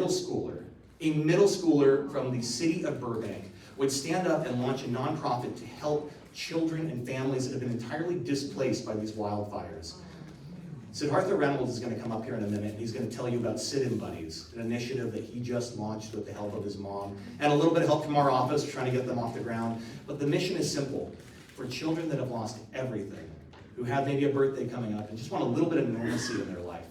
a middle schooler from the city of Burbank would stand up and launch a nonprofit to help children and families that have been entirely displaced by these wildfires. Siddharta Reynolds is going to come up here in a minute, and he's going to tell you about Sit-In Buddies, an initiative that he just launched with the help of his mom, and a little bit of help from our office trying to get them off the ground. But the mission is simple. For children that have lost everything, who have maybe a birthday coming up and just want a little bit of normalcy in their life,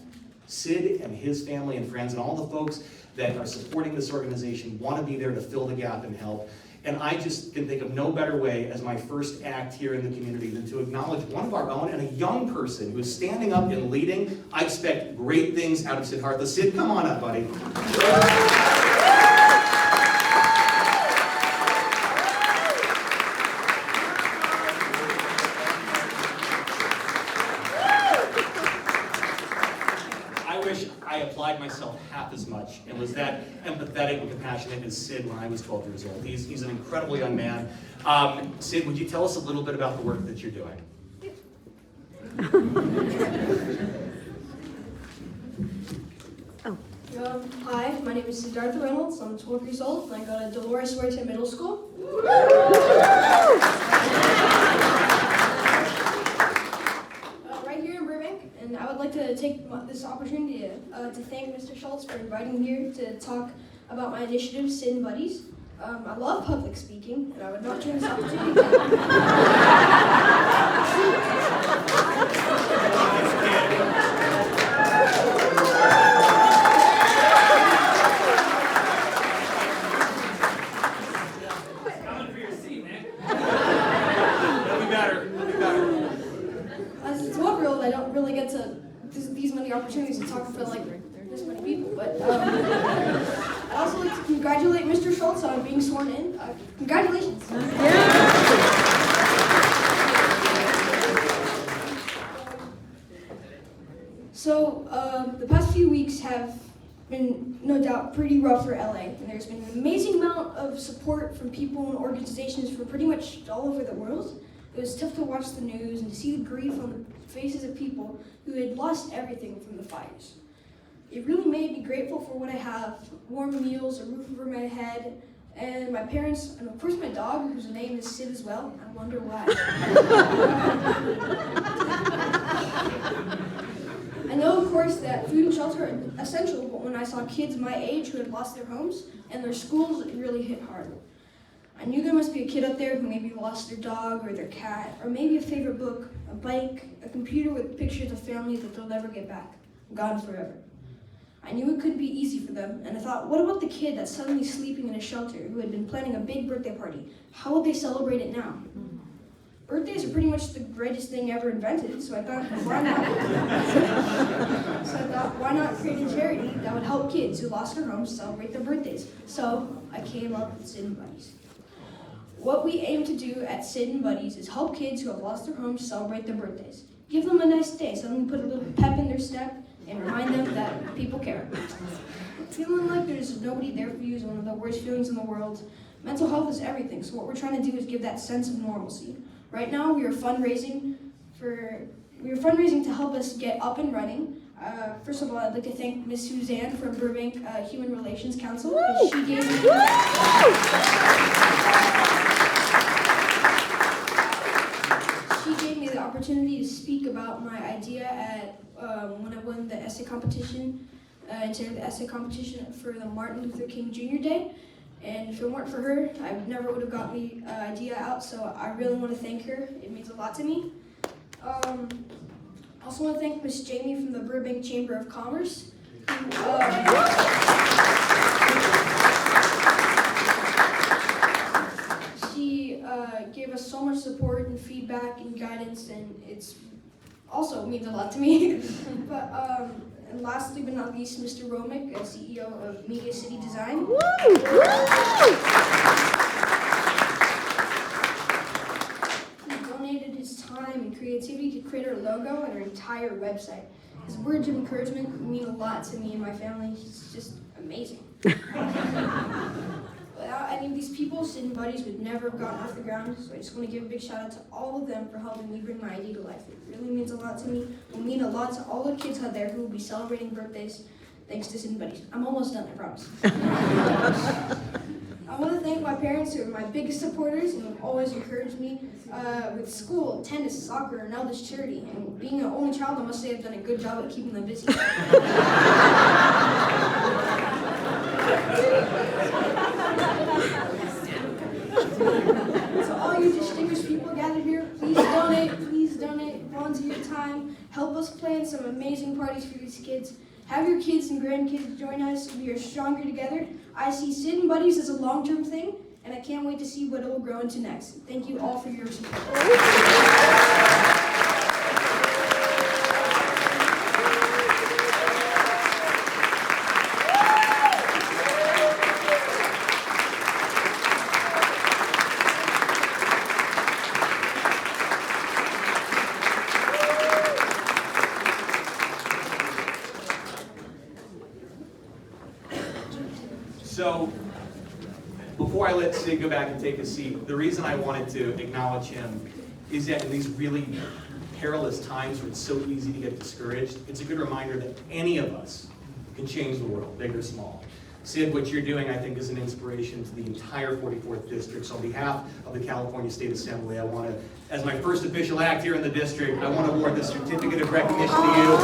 Sid and his family and friends and all the folks that are supporting this organization want to be there to fill the gap and help. And I just can think of no better way as my first act here in the community than to acknowledge one of our own and a young person who is standing up and leading. I expect great things out of Siddharta. Sid, come on up, buddy. I applied myself half as much and was that empathetic and compassionate as Sid when I was 12 years old. He's an incredible young man. Sid, would you tell us a little bit about the work that you're doing? Hi, my name is Siddharta Reynolds. I'm 12 years old and I go to Dolores Huerta Middle School. Right here in Burbank, and I would like to take this opportunity to thank Mr. Schultz for inviting me here to talk about my initiative, Sit-In Buddies. I love public speaking, and I would not turn this opportunity down. Coming for your seat, Nick. That'll be better. As a 12-year-old, I don't really get to these many opportunities to talk in front of this many people, but I'd also like to congratulate Mr. Schultz on being sworn in. Congratulations. So, the past few weeks have been, no doubt, pretty rough for LA, and there's been an amazing amount of support from people and organizations from pretty much all over the world. It was tough to watch the news and to see the grief on the faces of people who had lost everything from the fires. It really made me grateful for what I have: warm meals, a roof over my head, and my parents, and of course my dog, whose name is Sid as well. I wonder why. I know, of course, that food and shelter are essential, but when I saw kids my age who had lost their homes and their schools, it really hit hard. I knew there must be a kid out there who maybe lost their dog or their cat, or maybe a favorite book, a bike, a computer with pictures of family that they'll never get back, gone forever. I knew it couldn't be easy for them, and I thought, what about the kid that's suddenly sleeping in a shelter who had been planning a big birthday party? How would they celebrate it now? Birthdays are pretty much the greatest thing ever invented, so I thought, why not create a charity that would help kids who lost their homes celebrate their birthdays? So I came up with Sit-In Buddies. What we aim to do at Sit-In Buddies is help kids who have lost their homes celebrate their birthdays. Give them a nice day, something to put a little pep in their step and remind them that people care. Feeling like there's nobody there for you is one of the worst feelings in the world. Mental health is everything, so what we're trying to do is give that sense of normalcy. Right now, we are fundraising to help us get up and running. First of all, I'd like to thank Miss Suzanne from Burbank Human Relations Council. She gave me the opportunity to speak about my idea at when I won the essay competition, entered the essay competition for the Martin Luther King Jr. Day. And if it weren't for her, I never would have got the idea out, so I really want to thank her. It means a lot to me. Also want to thank Miss Jamie from the Burbank Chamber of Commerce, who, she gave us so much support and feedback and guidance, and it's also means a lot to me. But and lastly but not least, Mr. Romick, CEO of Media City Design. He donated his time and creativity to create our logo and our entire website. His words of encouragement mean a lot to me and my family. He's just amazing. Without any of these people, Sit-In Buddies would never have gotten off the ground, so I just want to give a big shout out to all of them for helping me bring my idea to life. It really means a lot to me. It will mean a lot to all the kids out there who will be celebrating birthdays thanks to Sid and Buddies. I'm almost done, I promise. I want to thank my parents who are my biggest supporters and have always encouraged me with school, tennis, soccer, and now this charity. And being an only child, I must say I've done a good job at keeping them busy. So all you distinguished people gathered here, please donate, volunteer your time, help us plan some amazing parties for these kids. Have your kids and grandkids join us. We are stronger together. I see Sid and Buddies as a long-term thing, and I can't wait to see what it will grow into next. Thank you all for your support. So, before I let Sid go back and take a seat, the reason I wanted to acknowledge him is that in these really perilous times where it's so easy to get discouraged, it's a good reminder that any of us can change the world, big or small. Sid, what you're doing, I think, is an inspiration to the entire 44th District. So on behalf of the California State Assembly, I want to, as my first official act here in the district, I want to award this certificate of recognition to you.